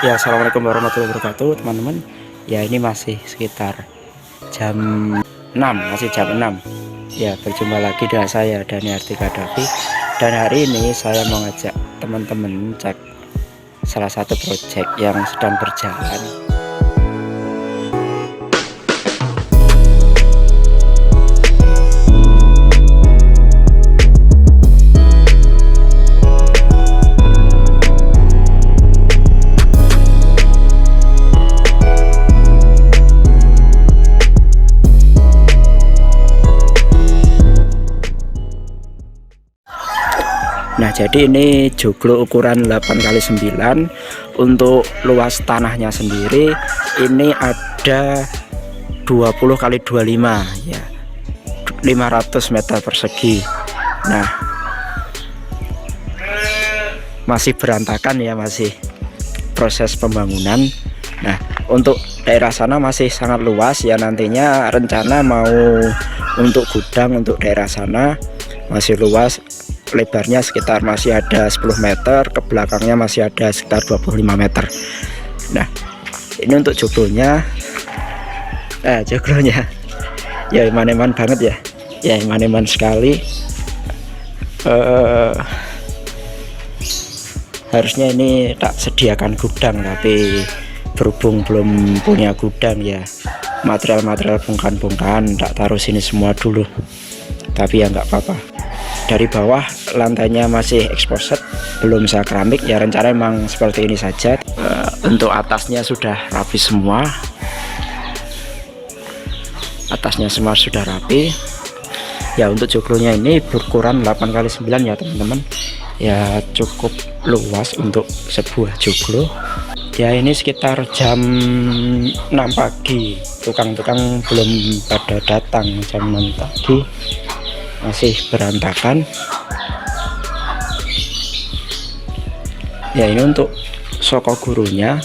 Ya, assalamualaikum warahmatullahi wabarakatuh, teman-teman. Ya, ini masih sekitar jam 6, masih jam 6. Ya, berjumpa lagi dengan saya Dani Artika Davi. Dan hari ini saya mau ngajak teman-teman cek salah satu proyek yang sedang berjalan. Nah, jadi ini joglo ukuran 8x9. Untuk luas tanahnya sendiri ini ada 20x25 ya, 500 meter persegi. Nah, masih berantakan ya, masih proses pembangunan. Nah, untuk daerah sana masih sangat luas ya, nantinya rencana mau untuk gudang untuk daerah sana masih luas, lebarnya sekitar masih ada 10 meter, ke belakangnya masih ada sekitar 25 meter. Nah, ini untuk joglonya. Joglonya ya iman-iman banget ya. Ya, iman-iman sekali. Harusnya ini tak sediakan gudang, tapi berhubung belum punya gudang ya, material-material bongkahan-bongkahan tak taruh sini semua dulu. Tapi ya nggak apa-apa. Dari bawah lantainya masih exposed, belum saya keramik ya, rencana emang seperti ini saja. Untuk atasnya sudah rapi semua, atasnya semua sudah rapi ya. Untuk joglonya ini berukuran 8x9 ya teman-teman ya, cukup luas untuk sebuah joglo ya. Ini sekitar jam 6 pagi, tukang-tukang belum pada datang. Jam 6 pagi masih berantakan ya. Ini untuk soko gurunya.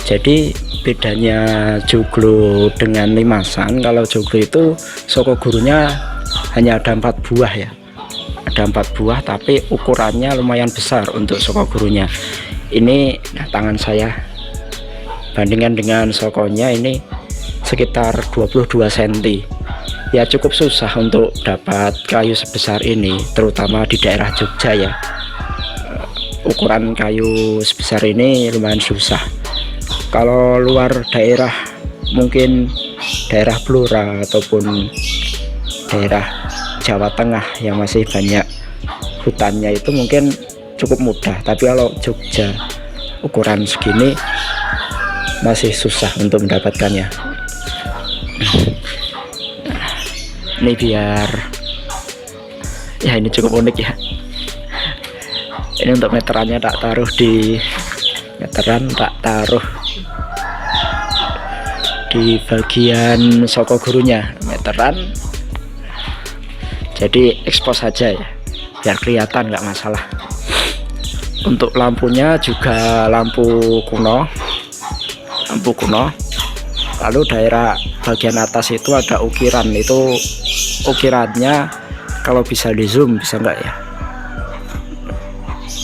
Jadi bedanya joglo dengan limasan, kalau joglo itu soko gurunya hanya ada 4 buah ya, ada 4 buah, tapi ukurannya lumayan besar untuk soko gurunya. Ini tangan saya bandingkan dengan sokonya, ini sekitar 22 cm ya. Cukup susah untuk dapat kayu sebesar ini, terutama di daerah Jogja ya. Ukuran kayu sebesar ini lumayan susah. Kalau luar daerah, mungkin daerah Blora ataupun daerah Jawa Tengah yang masih banyak hutannya, itu mungkin cukup mudah. Tapi kalau Jogja ukuran segini masih susah untuk mendapatkannya. Ini biar ya, ini cukup unik ya. Ini untuk meterannya tak taruh di meteran, tak taruh di bagian soko gurunya, meteran. Jadi expose saja ya, biar kelihatan, nggak masalah. Untuk lampunya juga lampu kuno, lampu kuno. Lalu daerah bagian atas itu ada ukiran. Itu ukirannya kalau bisa di zoom, bisa nggak ya,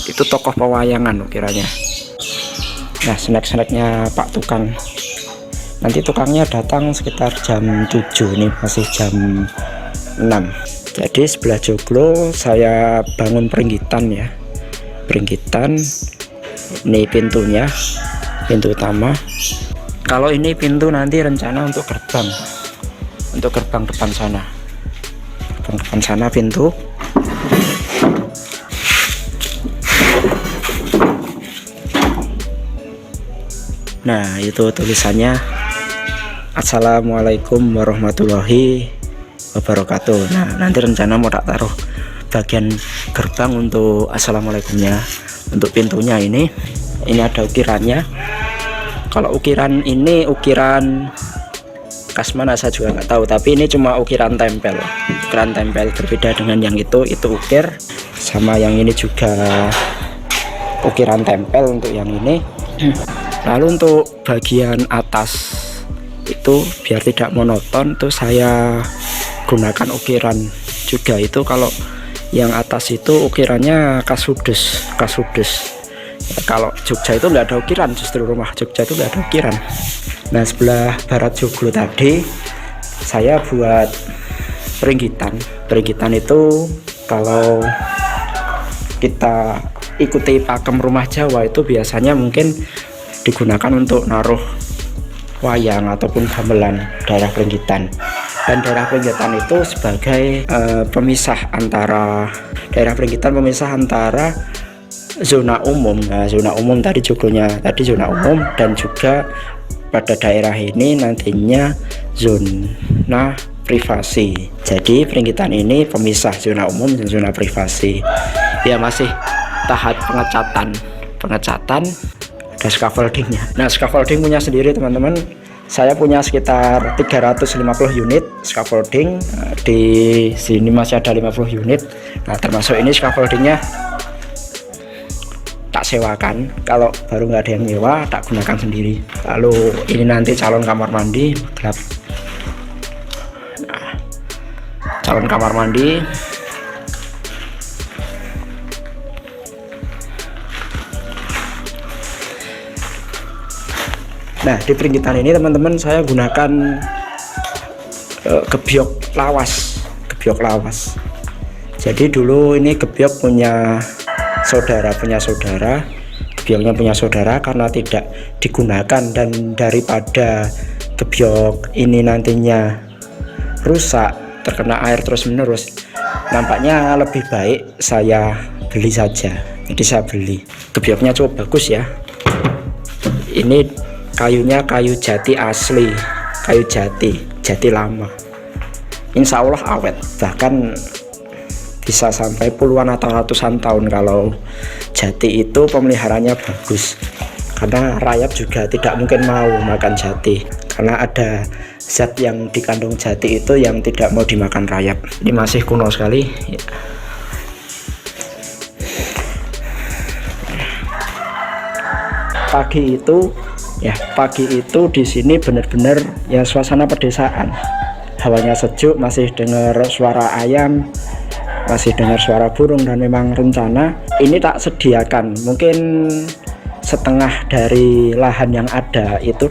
itu tokoh pewayangan ukirannya. Nah, snack-snacknya Pak Tukang, nanti tukangnya datang sekitar jam 7, nih masih jam 6. Jadi sebelah joglo saya bangun peringgitan ya, peringgitan. Ini pintunya, pintu utama. Kalau ini pintu nanti rencana untuk gerbang depan sana, gerbang depan sana pintu. Nah, itu tulisannya Assalamualaikum warahmatullahi wabarakatuh. Nah, nanti rencana mau tak taruh bagian gerbang untuk assalamualaikumnya. Untuk pintunya ini ada ukirannya. Kalau ukiran ini ukiran khas mana saya juga nggak tahu, tapi ini cuma ukiran tempel. Ukiran tempel berbeda dengan yang itu ukir, sama yang ini juga ukiran tempel untuk yang ini. Lalu untuk bagian atas itu biar tidak monoton tuh saya gunakan ukiran juga. Itu kalau yang atas itu ukirannya kasudes Kalau Jogja itu nggak ada ukiran, justru rumah Jogja itu nggak ada ukiran. Nah sebelah barat joglo tadi saya buat peringgitan itu kalau kita ikuti pakem rumah Jawa itu biasanya mungkin digunakan untuk naruh wayang ataupun gamelan daerah peringgitan. Dan daerah peringgitan itu sebagai pemisah antara daerah peringgitan, pemisah antara zona umum. Nah, zona umum tadi joglonya tadi zona umum, dan juga pada daerah ini nantinya zona privasi. Jadi peringgitan ini pemisah zona umum dan zona privasi. Ya masih tahap pengecatan ada scaffoldingnya. Nah scaffolding punya sendiri teman-teman, saya punya sekitar 350 unit scaffolding. Di sini masih ada 50 unit. Nah termasuk ini scaffoldingnya tak sewakan, kalau baru nggak ada yang nyewa tak gunakan sendiri. Lalu ini nanti calon kamar mandi gelap. Nah, calon kamar mandi. Nah di peringgitan ini teman-teman saya gunakan gebyok lawas. Jadi dulu ini gebyok punya saudara, gebyoknya punya saudara, karena tidak digunakan dan daripada gebyok ini nantinya rusak terkena air terus menerus, nampaknya lebih baik saya beli saja. Jadi saya beli gebyoknya, cukup bagus ya. Ini kayunya kayu jati asli, kayu jati lama, insya Allah awet, bahkan bisa sampai puluhan atau ratusan tahun kalau jati itu pemeliharanya bagus. Karena rayap juga tidak mungkin mau makan jati, karena ada zat yang dikandung jati itu yang tidak mau dimakan rayap. Ini masih kuno sekali ya. Pagi itu di sini benar-benar ya suasana pedesaan, hawanya sejuk, masih dengar suara ayam, masih dengar suara burung, dan memang rencana ini tak sediakan mungkin setengah dari lahan yang ada itu,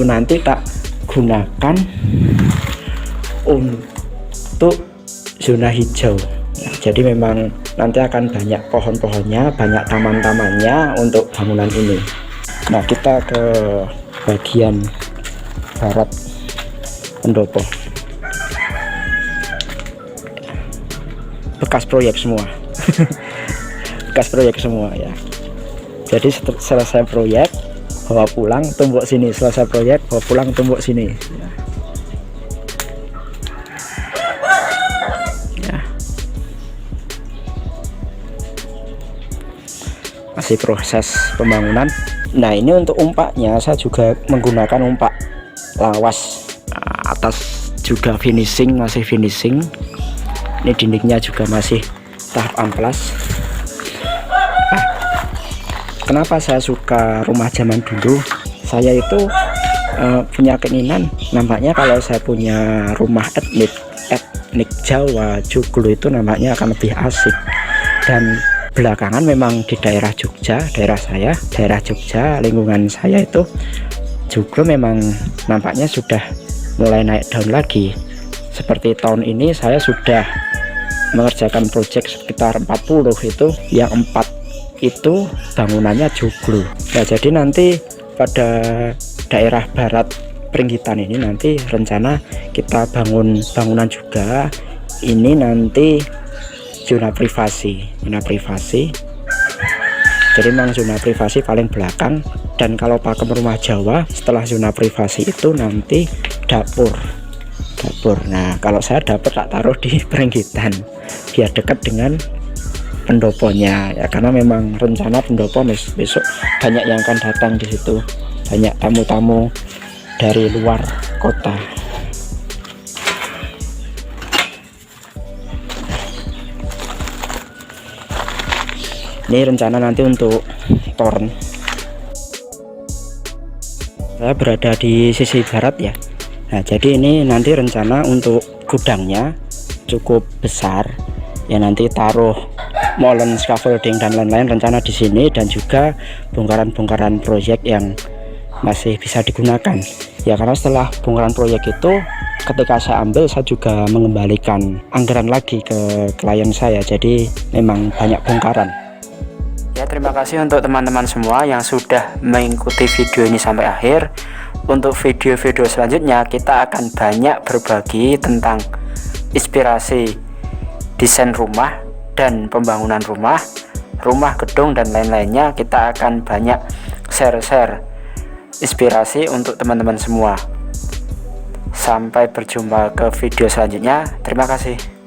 nanti tak gunakan untuk zona hijau. Nah, jadi memang nanti akan banyak pohon-pohonnya, banyak taman-tamannya untuk bangunan ini. Nah kita ke bagian barat pendopo. Bekas proyek semua ya. Jadi selesai proyek bawa pulang tumbuk sini, selesai proyek bawa pulang tumbuk sini ya. Masih proses pembangunan. Nah ini untuk umpaknya saya juga menggunakan umpak lawas. Atas juga finishing, masih finishing. Ini dindingnya juga masih tahap amplas. Kenapa saya suka rumah zaman dulu? Saya itu punya keinginan, nampaknya kalau saya punya rumah etnik Jawa, joglo itu nampaknya akan lebih asik. Dan belakangan memang di daerah Jogja, daerah Jogja, lingkungan saya itu joglo memang nampaknya sudah mulai naik daun lagi. Seperti tahun ini saya sudah mengerjakan proyek sekitar 40 itu, yang 4 itu bangunannya joglo. Nah jadi nanti pada daerah barat peringgitan ini nanti rencana kita bangun bangunan juga. Ini nanti zona privasi. Jadi memang zona privasi paling belakang, dan kalau pakem rumah Jawa setelah zona privasi itu nanti dapur. Nah kalau saya dapur tak taruh di peringgitan biar dekat dengan pendoponya ya, karena memang rencana pendopo besok banyak yang akan datang di situ, banyak tamu-tamu dari luar kota. Ini rencana nanti untuk toren. Saya berada di sisi barat ya. Nah jadi ini nanti rencana untuk gudangnya cukup besar ya, nanti taruh molen scaffolding dan lain-lain rencana di sini, dan juga bongkaran-bongkaran proyek yang masih bisa digunakan ya, karena setelah bongkaran proyek itu ketika saya ambil, saya juga mengembalikan anggaran lagi ke klien saya, jadi memang banyak bongkaran ya. Terima kasih untuk teman-teman semua yang sudah mengikuti video ini sampai akhir. Untuk video-video selanjutnya kita akan banyak berbagi tentang inspirasi desain rumah dan pembangunan rumah, gedung dan lain-lainnya. Kita akan banyak share-share inspirasi untuk teman-teman semua. Sampai berjumpa ke video selanjutnya. Terima kasih.